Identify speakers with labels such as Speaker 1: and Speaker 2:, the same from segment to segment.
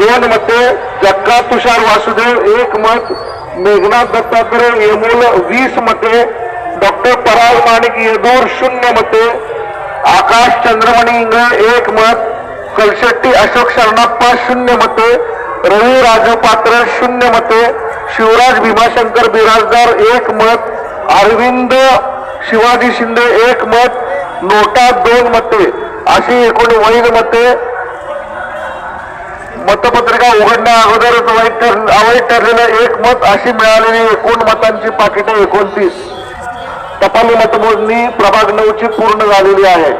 Speaker 1: 2 मते, जक्का तुषार वासुदेव 1 मत, मेघनाथ दत्तात्रय येमूल 20 मते, डॉक्टर पराग माणिक येदूर 0 मते, आकाश चंद्रमणी इंगळे 1 मत, कलशेट्टी अशोक शरणप्पा 0 मते, रवी राजपात्र 0 मते, शिवराज भीमाशंकर बिराजदार 1 मत, अरविंद शिवाजी शिंदे 1 मत, नोटा 2 मते, अशी एकूण वैध मते मतपत्रिका उघडण्या अगोदर अवैध ठरलेलं 1 मत अशी मिळालेली एकूण मतांची पाकिटे 29. टपाली मतमोजणी प्रभाग 9 ची पूर्ण झालेली आहे.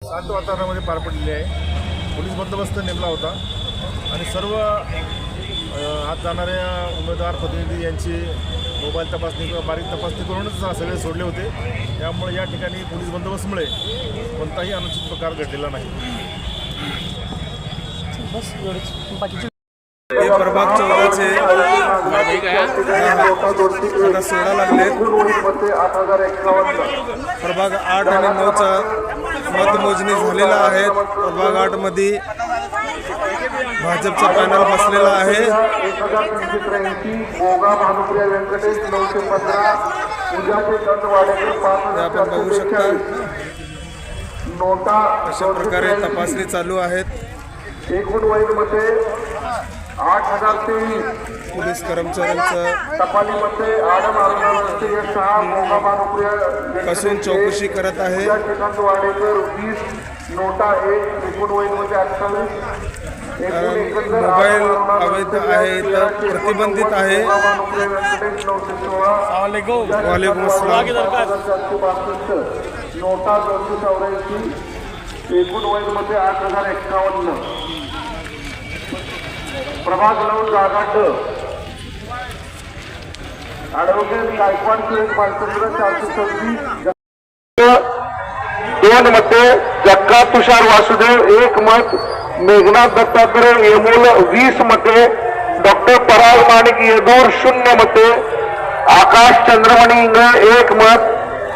Speaker 2: शांत वातावरणामध्ये पार पडलेली आहे. पोलीस बंदोबस्त नेमला होता आणि सर्व आत जाणाऱ्या उमेदवार प्रतिनिधी यांची मोबाईल तपासणी किंवा बारीक तपासणी करूनच सगळे सोडले होते. त्यामुळे या ठिकाणी पोलीस बंदोबस्तमुळे कोणताही अनुचित प्रकार घडलेला नाही.
Speaker 3: हे प्रभाग 14चे आता 16 लागले. प्रभाग 8 आणि 9चा मतमोजणी झालेला आहे. प्रभाग 8 मध्ये भाजपचा पॅनल बसलेला आहे. आपण बघू शकता अशा प्रकारे तपासणी चालू आहेत.
Speaker 1: एकूण वैध मते 8023.
Speaker 3: पोलीस कर्मचाऱ्यांचं
Speaker 1: टपालीमध्ये आडम राष्ट्रीय 6 मोगा भानुप्रिया
Speaker 3: कसून चौकशी करत आहे.
Speaker 1: वाडेकर 20, नोटा 1, एकूण वैध मते 28.
Speaker 3: मोबाईल अवैध आहे तर प्रतिबंधित आहे. वालेकुम अस्सलाम.
Speaker 1: नोटा 284. एकूण वैध मध्ये 8051. प्रभाग 9 जागा ड. ॲडव्होकेट गायकवाड सुरेश बालचंद्र 426. 2 मते, जक्का तुषार वासुदेव 1 मत, मेघनाथ दत्तात्रय येमूल 20 मते, डॉक्टर पराग माणिक येदूर 0 मते, आकाश चंद्रमणी इंगळे 1 मत,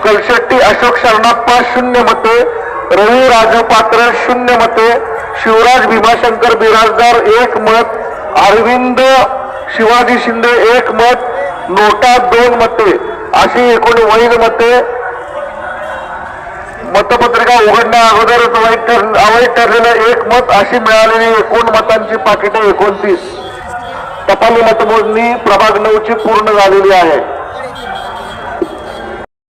Speaker 1: कलशेट्टी अशोक शरणप्पा 0 मते, रवी राजपात्र 0 मते, शिवराज भीमाशंकर बिराजदार 1 मत, अरविंद शिवाजी शिंदे 1 मत, नोटा 2 मते, अशी एकूण वैध मते मतपत्रिका उघडण्या अगोदर अवैध ठरलेलं 1 मत अशी मिळालेली एकूण मतांची पाकिटे 29. टपाली मतमोजणी प्रभाग 9 ची पूर्ण झालेली आहे.